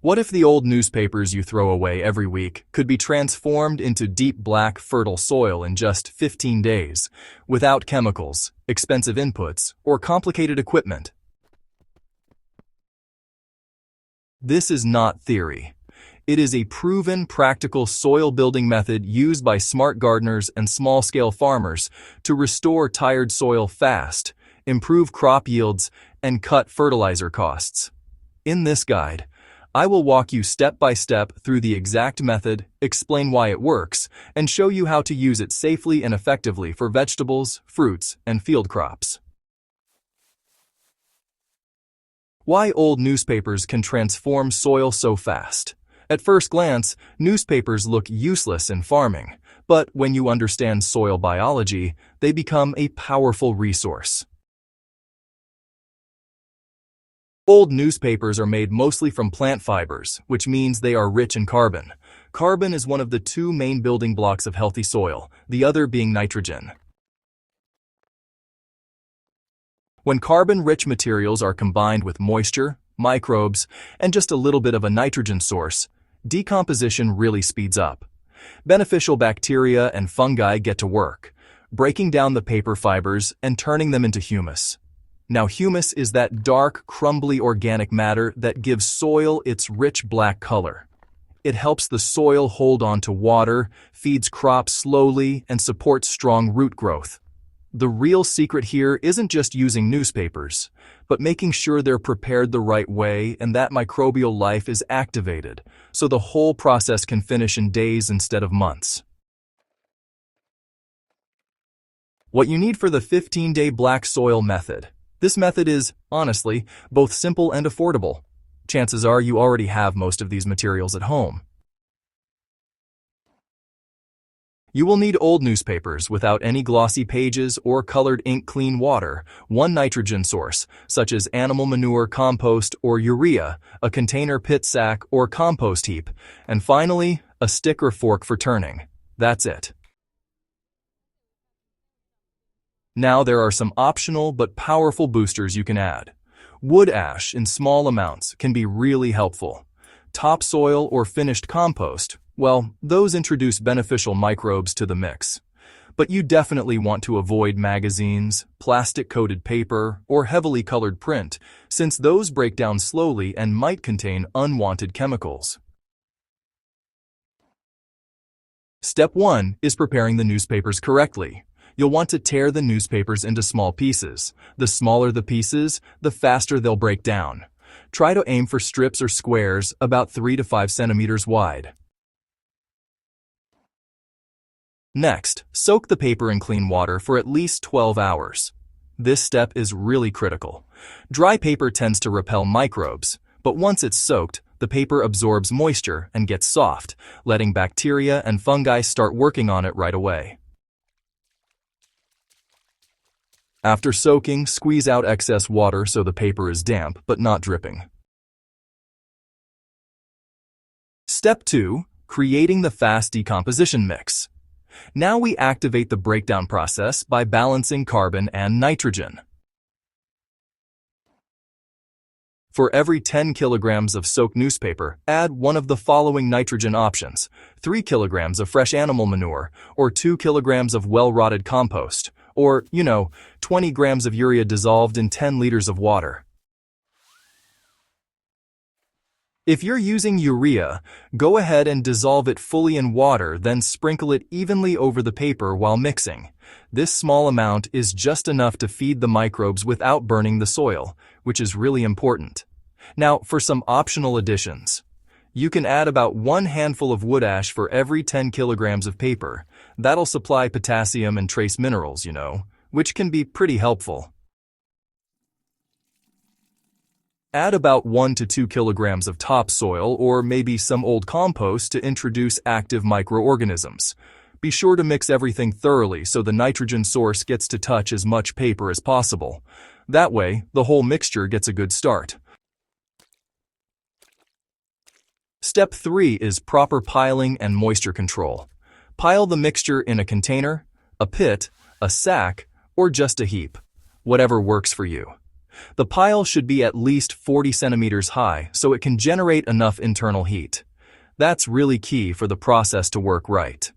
What if the old newspapers you throw away every week could be transformed into deep black fertile soil in just 15 days, without chemicals, expensive inputs, or complicated equipment? This is not theory. It is a proven, practical soil-building method used by smart gardeners and small-scale farmers to restore tired soil fast, improve crop yields, and cut fertilizer costs. In this guide, I will walk you step by step through the exact method, explain why it works, and show you how to use it safely and effectively for vegetables, fruits, and field crops. Why old newspapers can transform soil so fast. At first glance, newspapers look useless in farming, but when you understand soil biology, they become a powerful resource. Old newspapers are made mostly from plant fibers, which means they are rich in carbon. Carbon is one of the two main building blocks of healthy soil, the other being nitrogen. When carbon-rich materials are combined with moisture, microbes, and just a little bit of a nitrogen source, decomposition really speeds up. Beneficial bacteria and fungi get to work, breaking down the paper fibers and turning them into humus. Now, humus is that dark, crumbly organic matter that gives soil its rich black color. It helps the soil hold on to water, feeds crops slowly, and supports strong root growth. The real secret here isn't just using newspapers, but making sure they're prepared the right way and that microbial life is activated, so the whole process can finish in days instead of months. What you need for the 15-day black soil method. This method is, honestly, both simple and affordable. Chances are you already have most of these materials at home. You will need old newspapers without any glossy pages or colored ink, clean water, one nitrogen source, such as animal manure, compost, or urea, a container pit sack or compost heap, and finally, a stick or fork for turning. That's it. Now there are some optional but powerful boosters you can add. Wood ash in small amounts can be really helpful. Topsoil or finished compost, well, those introduce beneficial microbes to the mix. But you definitely want to avoid magazines, plastic-coated paper, or heavily colored print, since those break down slowly and might contain unwanted chemicals. Step 1 is preparing the newspapers correctly. You'll want to tear the newspapers into small pieces. The smaller the pieces, the faster they'll break down. Try to aim for strips or squares about 3 to 5 centimeters wide. Next, soak the paper in clean water for at least 12 hours. This step is really critical. Dry paper tends to repel microbes, but once it's soaked, the paper absorbs moisture and gets soft, letting bacteria and fungi start working on it right away. After soaking, squeeze out excess water so the paper is damp but not dripping. Step 2. Creating the fast decomposition mix. Now we activate the breakdown process by balancing carbon and nitrogen. For every 10 kilograms of soaked newspaper, add one of the following nitrogen options: 3 kilograms of fresh animal manure, or 2 kilograms of well-rotted compost, or, 20 grams of urea dissolved in 10 liters of water. If you're using urea, go ahead and dissolve it fully in water, then sprinkle it evenly over the paper while mixing. This small amount is just enough to feed the microbes without burning the soil, which is really important. Now, for some optional additions. You can add about 1 handful of wood ash for every 10 kilograms of paper. That'll supply potassium and trace minerals, which can be pretty helpful. Add about 1 to 2 kilograms of topsoil or maybe some old compost to introduce active microorganisms. Be sure to mix everything thoroughly so the nitrogen source gets to touch as much paper as possible. That way, the whole mixture gets a good start. Step 3 is proper piling and moisture control. Pile the mixture in a container, a pit, a sack, or just a heap, whatever works for you. The pile should be at least 40 centimeters high so it can generate enough internal heat. That's really key for the process to work right.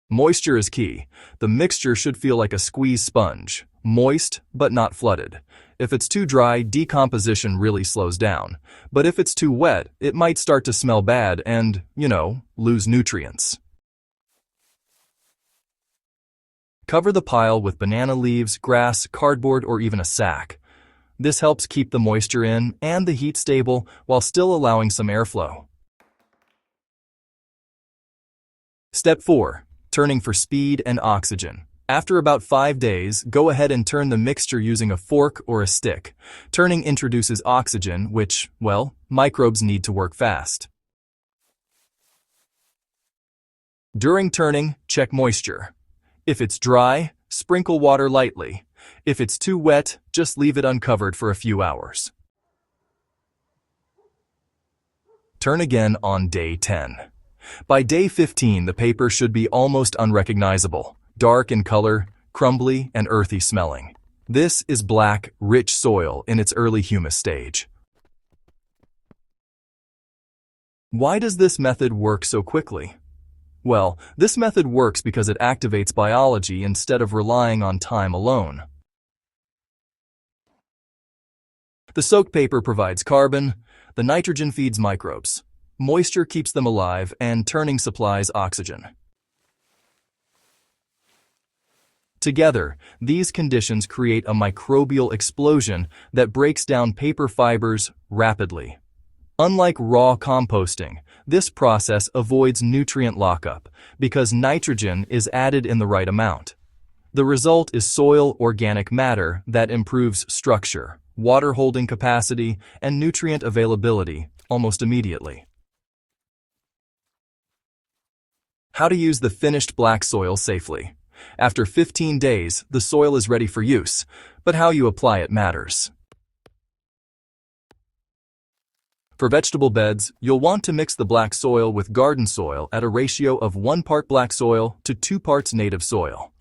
Moisture is key. The mixture should feel like a squeezed sponge, moist but not flooded. If it's too dry, decomposition really slows down. But if it's too wet, it might start to smell bad and, lose nutrients. Cover the pile with banana leaves, grass, cardboard, or even a sack. This helps keep the moisture in and the heat stable while still allowing some airflow. Step 4. Turning for speed and oxygen. After about 5 days, go ahead and turn the mixture using a fork or a stick. Turning introduces oxygen, which, microbes need to work fast. During turning, check moisture. If it's dry, sprinkle water lightly. If it's too wet, just leave it uncovered for a few hours. Turn again on day 10. By day 15, the paper should be almost unrecognizable, dark in color, crumbly, and earthy smelling. This is black, rich soil in its early humus stage. Why does this method work so quickly? Well, this method works because it activates biology instead of relying on time alone. The soaked paper provides carbon, the nitrogen feeds microbes. Moisture keeps them alive, and turning supplies oxygen. Together, these conditions create a microbial explosion that breaks down paper fibers rapidly. Unlike raw composting, this process avoids nutrient lockup because nitrogen is added in the right amount. The result is soil organic matter that improves structure, water holding capacity, and nutrient availability almost immediately. How to use the finished black soil safely. After 15 days, the soil is ready for use, but how you apply it matters. For vegetable beds, you'll want to mix the black soil with garden soil at a ratio of 1 part black soil to 2 parts native soil.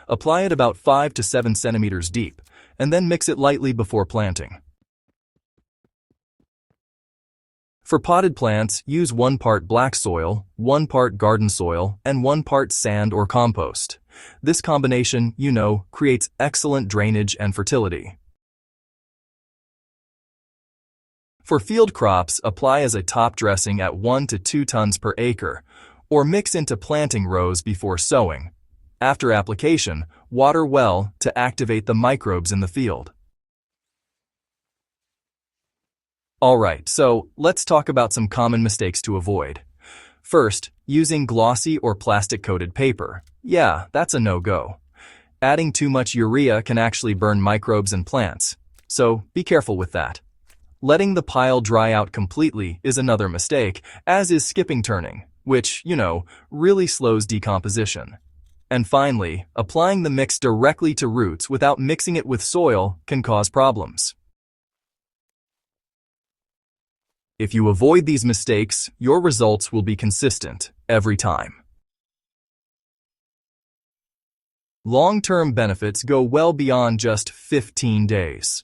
Apply it about 5 to 7 centimeters deep, and then mix it lightly before planting. For potted plants, use 1 part black soil, 1 part garden soil, and 1 part sand or compost. This combination, creates excellent drainage and fertility. For field crops, apply as a top dressing at 1 to 2 tons per acre, or mix into planting rows before sowing. After application, water well to activate the microbes in the field. Alright, so let's talk about some common mistakes to avoid. First, using glossy or plastic-coated paper. Yeah, that's a no-go. Adding too much urea can actually burn microbes and plants, so be careful with that. Letting the pile dry out completely is another mistake, as is skipping turning, which, really slows decomposition. And finally, applying the mix directly to roots without mixing it with soil can cause problems. If you avoid these mistakes, your results will be consistent every time. Long-term benefits go well beyond just 15 days.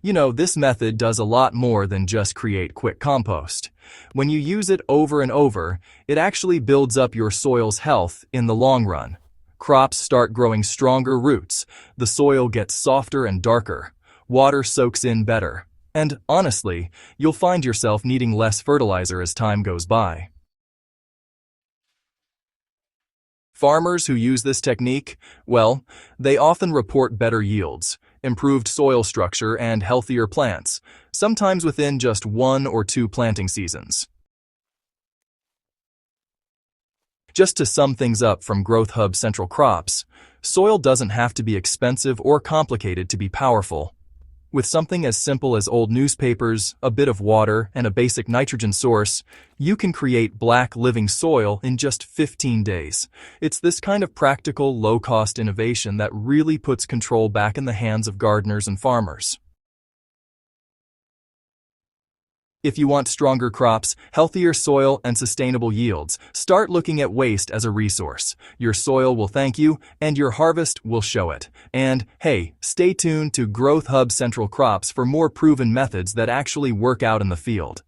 This method does a lot more than just create quick compost. When you use it over and over, it actually builds up your soil's health in the long run. Crops start growing stronger roots, the soil gets softer and darker, water soaks in better, and honestly, you'll find yourself needing less fertilizer as time goes by. Farmers who use this technique, they often report better yields, improved soil structure, and healthier plants, sometimes within just 1 or 2 planting seasons. Just to sum things up from Growth Hub Central Crops, soil doesn't have to be expensive or complicated to be powerful. With something as simple as old newspapers, a bit of water, and a basic nitrogen source, you can create black living soil in just 15 days. It's this kind of practical, low-cost innovation that really puts control back in the hands of gardeners and farmers. If you want stronger crops, healthier soil, and sustainable yields, start looking at waste as a resource. Your soil will thank you, and your harvest will show it. And, hey, stay tuned to Growth Hub Central Crops for more proven methods that actually work out in the field.